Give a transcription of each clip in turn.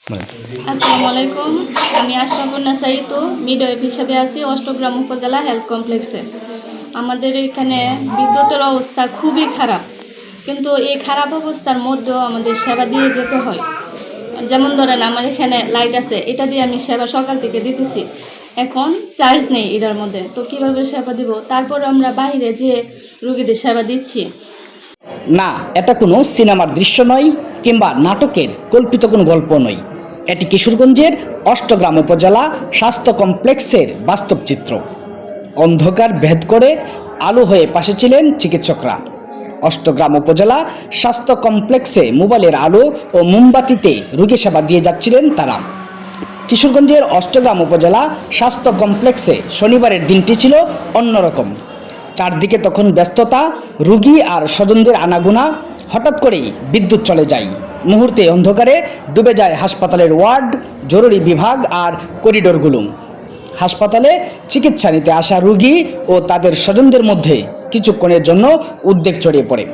আসসালামু আলাইকুম। আমি আশরাফুন্নাসা ঋতু, মিডওয়াইফ হিসাবে আছি অষ্টগ্রাম উপজেলা হেলথ কমপ্লেক্সে। আমাদের এখানে বিদ্যুতের অবস্থা খুবই খারাপ, কিন্তু এই খারাপ অবস্থার মধ্যেও আমাদের সেবা দিয়ে যেতে হয়। যেমন ধরেন, আমার এখানে লাইট আছে, এটা দিয়ে আমি সেবা সকাল থেকে দিতেছি, এখন চার্জ নেই এটার মধ্যে, তো কীভাবে সেবা দিব? তারপর আমরা বাইরে যেয়ে রুগীদের সেবা দিচ্ছি। না, এটা কোনো সিনেমার দৃশ্য নয় কিংবা নাটকের কল্পিত কোনো গল্প নয়। এটি কিশোরগঞ্জের অষ্টগ্রাম উপজেলা স্বাস্থ্য কমপ্লেক্সের বাস্তব চিত্র। অন্ধকার ভেদ করে আলো হয়ে পাশে ছিলেন চিকিৎসকরা। অষ্টগ্রাম উপজেলা স্বাস্থ্য কমপ্লেক্সে মোবাইলের আলো ও মোমবাতিতে রোগী সেবা দিয়ে যাচ্ছিলেন তারা। কিশোরগঞ্জের অষ্টগ্রাম উপজেলা স্বাস্থ্য কমপ্লেক্সে শনিবারের দিনটি ছিল অন্যরকম। চারদিকে তখন ব্যস্ততা, রোগী আর স্বজনদের আনাগোনা। হঠাৎ করেই বিদ্যুৎ চলে যায়। মুহূর্তে অন্ধকারে ডুবে যায় হাসপাতালের ওয়ার্ড, জরুরি বিভাগ আর করিডোরগুলো। হাসপাতালে চিকিৎসা নিতে আসা রোগী ও তাদের স্বজনদের মধ্যে কিছুক্ষণের জন্য উদ্বেগ ছড়িয়ে পড়ে।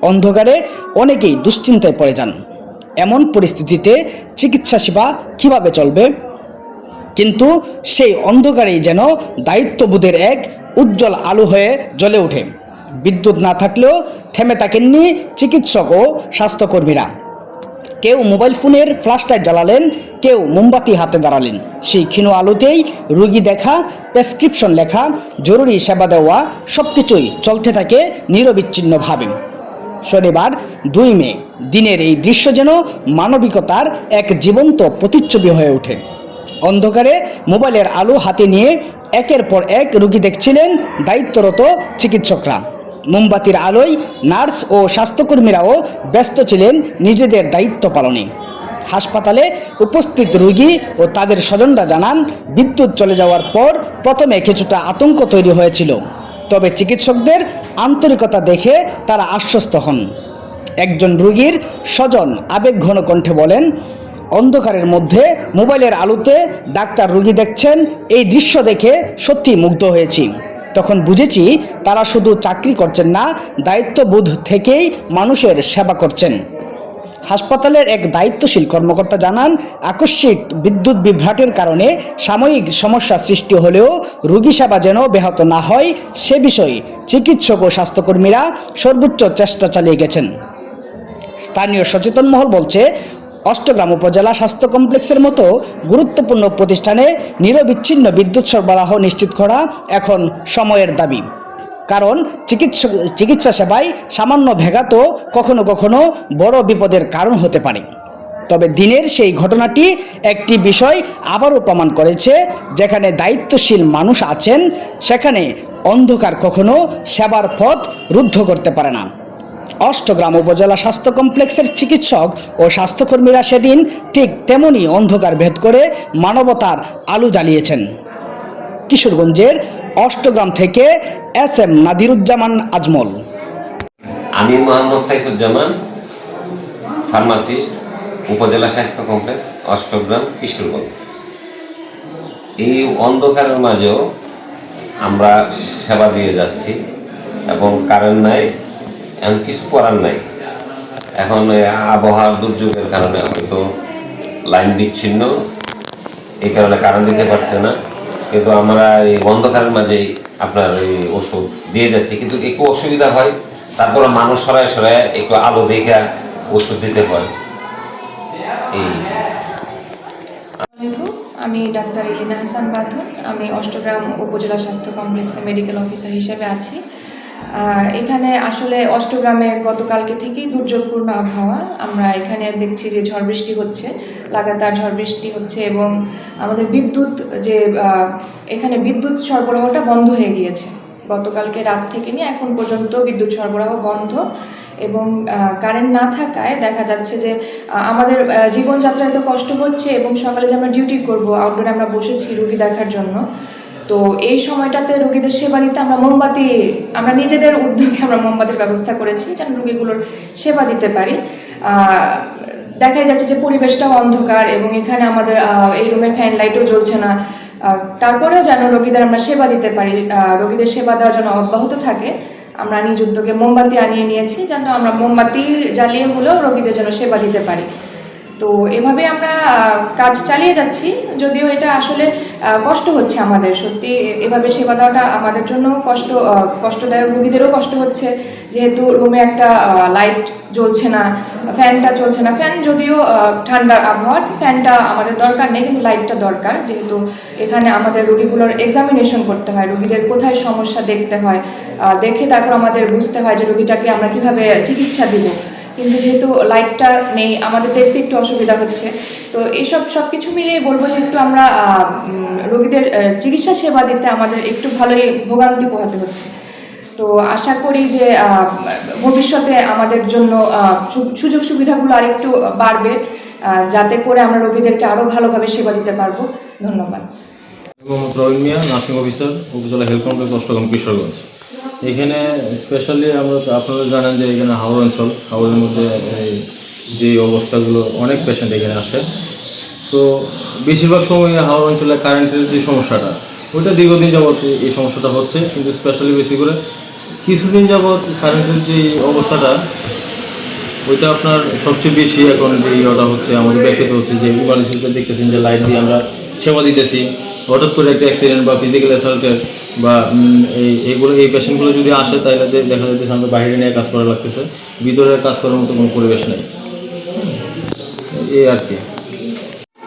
অন্ধকারে অনেকেই দুশ্চিন্তায় পড়ে যান। এমন পরিস্থিতিতে চিকিৎসা সেবা কীভাবে চলবে? কিন্তু সেই অন্ধকারেই যেন দায়িত্ববোধের এক উজ্জ্বল আলো হয়ে জ্বলে ওঠে। বিদ্যুৎ না থাকলেও থেমে থাকেননি চিকিৎসক ও স্বাস্থ্যকর্মীরা। কেউ মোবাইল ফোনের ফ্ল্যাশলাইট জ্বালালেন, কেউ মোমবাতি হাতে দাঁড়ালেন। সেই ক্ষীণ আলোতেই রোগী দেখা, প্রেসক্রিপশন লেখা, জরুরি সেবা দেওয়া সব কিছুই চলতে থাকে নিরবিচ্ছিন্নভাবে। শনিবার 2 মে দিনের এই দৃশ্য যেন মানবিকতার এক জীবন্ত প্রতিচ্ছবি হয়ে ওঠে। অন্ধকারে মোবাইলের আলো হাতে নিয়ে একের পর এক রোগী দেখছিলেন দায়িত্বরত চিকিৎসকরা। মোমবাতির আলোয় নার্স ও স্বাস্থ্যকর্মীরাও ব্যস্ত ছিলেন নিজেদের দায়িত্ব পালনে। হাসপাতালে উপস্থিত রোগী ও তাদের স্বজনরা জানান, বিদ্যুৎ চলে যাওয়ার পর প্রথমে কিছুটা আতঙ্ক তৈরি হয়েছিল, তবে চিকিৎসকদের আন্তরিকতা দেখে তারা আশ্বস্ত হন। একজন রোগীর স্বজন আবেগঘন কণ্ঠে বলেন, অন্ধকারের মধ্যে মোবাইলের আলোতে ডাক্তার রোগী দেখছেন, এই দৃশ্য দেখে সত্যি মুগ্ধ হয়েছি। তখন বুঝেছি তারা শুধু চাকরি করছেন না, দায়িত্ববোধ থেকেই মানুষের সেবা করছেন। হাসপাতালের এক দায়িত্বশীল কর্মকর্তা জানান, আকস্মিক বিদ্যুৎ বিভ্রাটের কারণে সাময়িক সমস্যা সৃষ্টি হলেও রোগী সেবা যেন ব্যাহত না হয় সে বিষয়ে চিকিৎসক ও স্বাস্থ্যকর্মীরা সর্বোচ্চ চেষ্টা চালিয়ে গেছেন। স্থানীয় সচেতন মহল বলছে, অষ্টগ্রাম উপজেলা স্বাস্থ্য কমপ্লেক্সের মতো গুরুত্বপূর্ণ প্রতিষ্ঠানে নিরবিচ্ছিন্ন বিদ্যুৎ সরবরাহ নিশ্চিত করা এখন সময়ের দাবি। কারণ চিকিৎসা সেবায় সামান্য ব্যাঘাতও কখনো কখনো বড় বিপদের কারণ হতে পারে। তবে দিনের সেই ঘটনাটি একটি বিষয় আবারও প্রমাণ করেছে, যেখানে দায়িত্বশীল মানুষ আছেন সেখানে অন্ধকার কখনো সেবার পথ রুদ্ধ করতে পারে না। অষ্টগ্রাম উপজেলা স্বাস্থ্য কমপ্লেক্সের চিকিৎসক ও স্বাস্থ্যকর্মীরা সেদিন ঠিক তেমনই অন্ধকার ভেদ করে মানবতার আলো জ্বালিয়েছেন। কিশোরগঞ্জের অষ্টগ্রাম থেকে SM নাদিরুজ্জামান আজমল। আমি মোহাম্মদ সাইফুজ্জামান, ফার্মাসিস্ট, উপজেলা স্বাস্থ্য কমপ্লেক্স অষ্টগ্রাম, কিশোরগঞ্জ। এই অন্ধকারের মাঝেও আমরা সেবা দিয়ে যাচ্ছি এবং কারেন্ট নাই, এমন কিছু করার নাই। এখন আবহাওয়ার দুর্যোগের কারণে হয়তো লাইন বিচ্ছিন্ন, এই কারণে কারেন্ট দিতে পারছে না, কিন্তু আমরা এই অন্ধকারের মাঝেই আপনার এই ওষুধ দিয়ে যাচ্ছি। কিন্তু একটু অসুবিধা হয়, তারপরে মানুষ সরায় সরায় একটু আলো দেখে ওষুধ দিতে হয়। আমি ডাক্তার ইলিনা হাসান বাথুন। আমি অষ্টগ্রাম উপজেলা স্বাস্থ্য কমপ্লেক্সে মেডিকেল অফিসার হিসেবে আছি। এখানে আসলে অষ্টগ্রামে গতকালকে থেকেই দুর্যোগপূর্ণ আবহাওয়া। আমরা এখানে দেখছি যে ঝড় বৃষ্টি হচ্ছে, লাগাতার ঝড় বৃষ্টি হচ্ছে, এবং আমাদের এখানে বিদ্যুৎ সরবরাহটা বন্ধ হয়ে গিয়েছে। গতকালকে রাত থেকে নিয়ে এখন পর্যন্ত বিদ্যুৎ সরবরাহ বন্ধ, এবং কারেন্ট না থাকায় দেখা যাচ্ছে যে আমাদের জীবনযাত্রায় তো কষ্ট হচ্ছে, এবং সকালে যে আমরা ডিউটি করব, আউটডোরে আমরা বসেছি রুগী দেখার জন্য। তো এই সময়টাতে রোগীদের সেবা নিতে আমরা নিজেদের উদ্যোগে আমরা মোমবাতির ব্যবস্থা করেছি যেন রোগীগুলোর সেবা দিতে পারি। দেখা যাচ্ছে যে পরিবেশটাও অন্ধকার, এবং এখানে আমাদের এই রুমে ফ্যান লাইটও জ্বলছে না। তারপরেও যেন রোগীদের আমরা সেবা দিতে পারি, রোগীদের সেবা দেওয়ার জন্য অব্যাহত থাকে, আমরা নিজ উদ্যোগে মোমবাতি আনিয়ে নিয়েছি যেন আমরা মোমবাতি জ্বালিয়ে হলেও রোগীদের জন্য সেবা দিতে পারি। তো এভাবে আমরা কাজ চালিয়ে যাচ্ছি, যদিও এটা আসলে কষ্ট হচ্ছে আমাদের, সত্যি এভাবে সেবা দেওয়াটা আমাদের জন্য কষ্টদায়ক, রোগীদেরও কষ্ট হচ্ছে, যেহেতু রুমে একটা লাইট জ্বলছে না, ফ্যানটা চলছে না। ফ্যান যদিও ঠান্ডার আবহাওয়া, ফ্যানটা আমাদের দরকার নেই, কিন্তু লাইটটা দরকার, যেহেতু এখানে আমাদের রোগীগুলোর এক্সামিনেশন করতে হয়, রোগীদের কোথায় সমস্যা দেখতে হয়, দেখে তারপর আমাদের বুঝতে হয় যে রোগীটাকে আমরা কিভাবে চিকিৎসা দিব। কিন্তু যেহেতু লাইটটা নেই, আমাদের দেখতে একটু অসুবিধা হচ্ছে। তো এইসব সব কিছু মিলিয়ে বলবো যে একটু আমরা রোগীদের চিকিৎসা সেবা দিতে আমাদের একটু ভালোই ভোগান্তি পোহাতে হচ্ছে। তো আশা করি যে ভবিষ্যতে আমাদের জন্য সুযোগ সুবিধাগুলো আরেকটু বাড়বে, যাতে করে আমরা রোগীদেরকে আরও ভালোভাবে সেবা দিতে পারবো। ধন্যবাদ। মোহাম্মদ রবিন মিয়া, নার্সিং অফিসার, উপজেলা হেলথ কমপ্লেক্স, অষ্টগ্রাম, কিশোরগঞ্জ। এখানে স্পেশালি আপনারা জানেন যে এখানে হাওড় অঞ্চল, হাওড়ের মধ্যে যে অবস্থাগুলো, অনেক পেশেন্ট এখানে আসে। তো বেশিরভাগ সময় হাওড় অঞ্চলে কারেন্টের যে সমস্যাটা, ওইটা দীর্ঘদিন যাবৎ এই সমস্যাটা হচ্ছে, কিন্তু স্পেশালি বেশি করে কিছুদিন যাবৎ কারেন্টের যে অবস্থাটা, ওইটা আপনার সবচেয়ে বেশি এখন যে ইয়েটা হচ্ছে আমাদের ব্যাখ্যাত হচ্ছে, যে ইমার্জেন্সিতে দেখতেছেন যে লাইট দিয়ে আমরা সেবা দিতেছি, হঠাৎ করে একটা অ্যাক্সিডেন্ট বা ফিজিক্যাল অ্যাসাল্টের বা এই পেশেন্টগুলো যদি আসে, তাহলে দেখা যাচ্ছে আমরা বাইরে নিয়ে কাজ করা লাগতেছে, ভিতরে কাজ করার মতো কোনো পরিবেশ নেই, এই আর কি।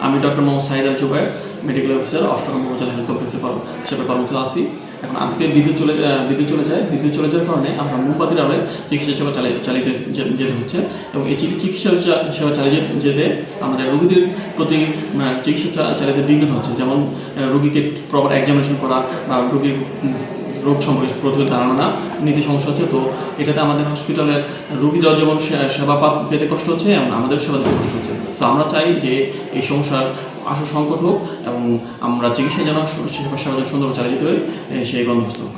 আমি ডক্টর মোহাম্মদ সাইদ আল জুবাইর, মেডিকেল অফিসার, অষ্টগ্রাম উপজেলা হেলথ কমপ্লেক্সে হিসেবে কর্মরত আছি। এখন আজকে বিদ্যুৎ চলে যাওয়ার কারণে আমরা মুপাতিরাবে চিকিৎসা সেবা চালিয়ে যেতে হচ্ছে, এবং এই চিকিৎসা সেবা চালিয়ে যেতে আমাদের রোগীদের প্রতি চিকিৎসা চালিয়ে বিঘ্ন হচ্ছে। যেমন রোগীকে প্রপার এক্সামিনেশন করা বা রোগীর রোগ সম্পর্কে প্রতিরোধ ধারণা নিতে সমস্যা হচ্ছে। তো এটাতে আমাদের হসপিটালের রোগীরা যেমন সেবা পেতে কষ্ট হচ্ছে, এবং আমাদের সেবা দিতে কষ্ট হচ্ছে। তো আমরা চাই যে এই সমস্যার আশু সংকট হোক, এবং আমরা চিকিৎসা যেন সেবা সুন্দরভাবে চালিয়ে যেতে পারি, সেই বন্দোবস্ত হোক।